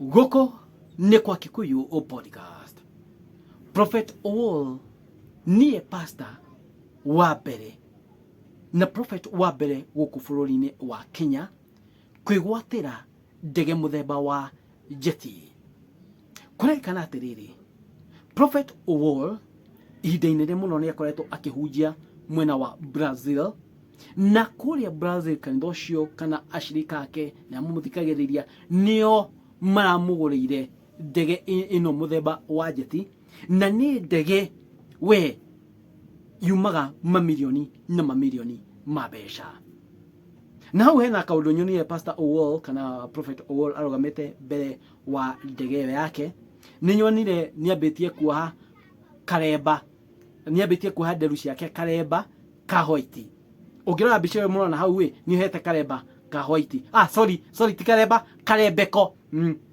Goko nĩ kwa Kikuyu o podcast. Prophet Owuor niĩ pastor wa mbere na prophet wa mbere gũkũ bũrũri-inĩ wa Kenya kwĩgwatĩra ndege mũthemba wa jeti. Kũrerĩkana atĩrĩrĩ, Prophet Owuor ihinda-inĩ rĩrĩ mũno nĩ akoretwo akĩhunjia mwena wa Brazil, na kũrĩa Brazil kanitha ũcio kana ashirika ake na mũthikagĩrĩria nĩo maramũgũrĩire ndege ĩno mũthemba wa jeti, na nĩ ndege we yumaga mamirioni na mamirioni ma mbeca. Na hau hena kaũndũ nyonire Pastor Owuor kana Prophet Owuor arũgamĩte mbere wa ndege ĩyo yake. Nĩ nyonire nĩambĩtie kuoha karemba, nĩambĩtie kuoha nderu ciake karemba ka white. Ũngĩrora mbica ĩyo mũrona hau nĩ ohete karemba ka white. Sorry ti karemba, karembeko.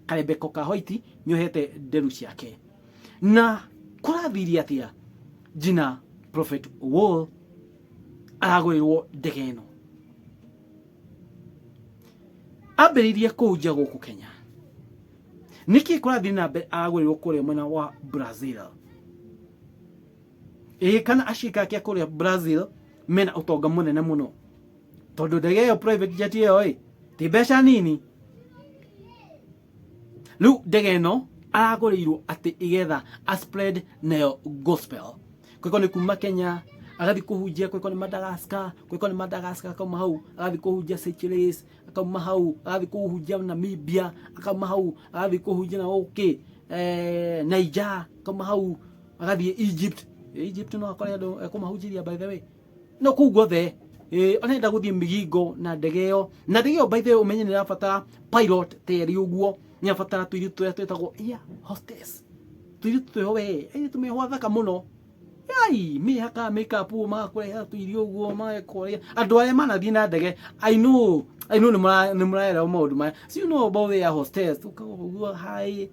Karembeko ka white nĩ ohete nderu ciake. Na kũrathiria atĩa jina Prophet Owuor aragũrĩrwo ndege ĩno? Ambĩrĩirie kũhunjia gũkũ Kenya. Nĩkĩ kũrathiĩ na mbere aragũrĩrwo kũrĩa mwena wa Brazil? Kana ashirika ake kũrĩa Brazil mena ũtonga mũnene mũno, tondũ ndege ĩyo private jet ĩyo ti mbeca nini. Rĩu ndege ĩno aragũrĩirwo atĩ igetha a spread nayo gospel. Kwĩko nĩ kuma Kenya agathiĩ kũhunjia, kwĩko nĩ Madagascar akauma hau agathiĩ kũhunjia Seychelles, akauma hau agathiĩ kũhunjia Namibia, akauma hau agathiĩ kũhunjia na Niger, akauma hau agathiĩ Egypt no akore andũ ekũmahunjĩria by the way. No kũu guothe arenda gũthiĩ Migingo na ndege ĩyo. Na ndege ĩyo by the way ũmenye nĩ ĩrabatara pilot terĩ ũguo, nĩ ĩrabatara tũirĩtu tũrĩa twĩtagwo air hostess. Tũirĩtu twĩho tũmĩho thaka mũno. Mĩhaka makeup magakũrehe tũirio ũguo magakũrĩa. Andũ arĩa manathiĩ na ndege, I know nĩ mũraerewa maũndũ maya. So you know about air hostess. Ũguo hi,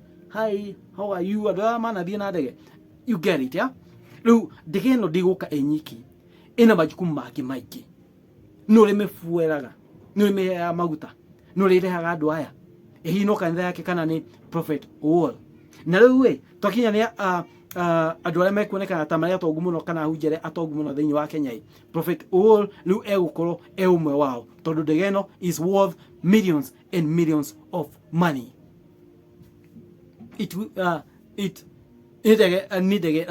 how are you? Andũ arĩa manathiĩ na ndege. You get it, yeah? Rĩu ndege ĩno ndĩgũka ĩnyiki, ĩna majukumu mangĩ maingĩ. Nĩ ũrĩmĩfuelaga, nĩ ũrĩmĩheaga maguta, nĩ ũrĩrehaga andũ aya. Hihi no kanitha yake kana nĩ Prophet Owuor. Na rĩu twakinya nĩ andũ arĩa mekuonekana ta marĩ atongu mũno kana ahunjia atongu mũno thĩinĩ wa Kenya, Prophet Owuor rĩu egũkorwo ũmwe wao, tondũ ndege ĩno is worth millions and millions of money. Nĩ ndege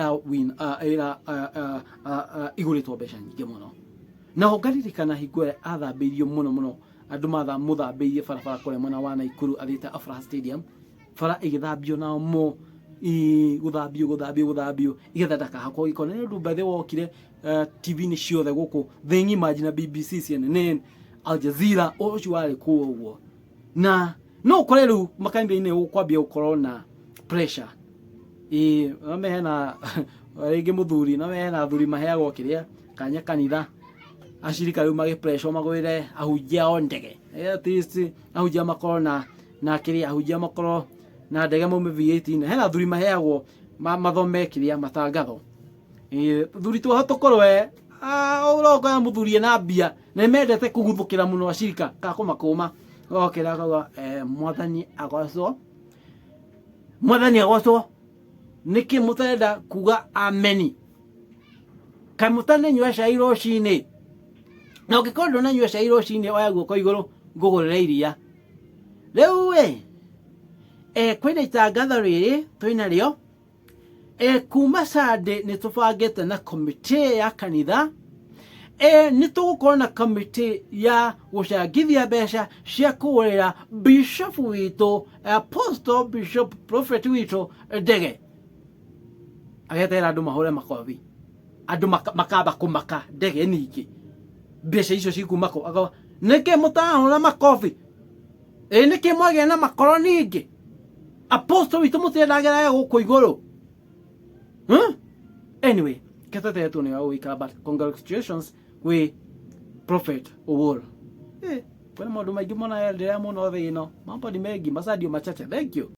igũrĩtwo mbeca nyingĩ mũno. Na ho ngaririkana hingo ĩrĩa athambĩirio mũno andũ mũthambĩirie barabara kũrĩa mwena wa Naikuru athiĩte Afraha Stadium, bara ĩgĩthambio na mo gũthambio igetha ndakahakwo gĩko. Nĩ ũndũ by the way wokire TV-inĩ ciothe gũkũ thĩ ng'ima nginya BBC, CNN, Al Jazeera ũcio warĩ kuo ũguo. Na no ũkore rĩu makanitha-inĩ ũkwambia gũkorwo na pressure. No mehena rĩngĩ mũthuri, no mehena athuri maheagwo kĩrĩa kanya kanitha, ashirika rĩu magĩ pressure magũrĩre ahunjia o ndege. At least ahunjia makorwo na kĩrĩa, ahunjia makorwo na ndege maume V18. Hena athuri maheagwo mathome kĩrĩa matangatho. Thuri tũkorwo ũroka mũthuri na mbia na mendete kũguthũkĩra mũno ashirika ka kũmakũma. Okĩra akauga mwathani agocwo. Nĩkĩ mũtarenda kuga ameni? Kaĩ mũtananyua cai rũcinĩ? Na ũngĩkorwo ndũnanyua cai rũcinĩ, oya guoko igũrũ ngũgũrĩre iria. Rĩu kwĩna itangatho rĩrĩ twĩnarĩo. Kuma Sunday nĩ tũbangĩte na committee ya kanitha. Nĩ tũgũkorwo na committee ya gũcangithia mbeca cia kũgũrĩra bishop witũ, apostle bishop prophet witũ ndege. Agetera andũ mahũre makobi, andũ makamba kũmaka ndege ningĩ. Mbeca icio cikumako akawa nĩkĩ mũtahũra makobi? Nĩkĩ mwagĩa na makoro ningĩ? Apostle witũ mũtendagĩra gũkũ igũrũ. Anyway, ketetetwo nĩ gũikara, but congratulations with Prophet Owuor. Kwĩna maũndũ maingĩ mũno ndĩrĩa mũno thĩ ĩno. Mambo ni mengi, masadio machache. Thank you.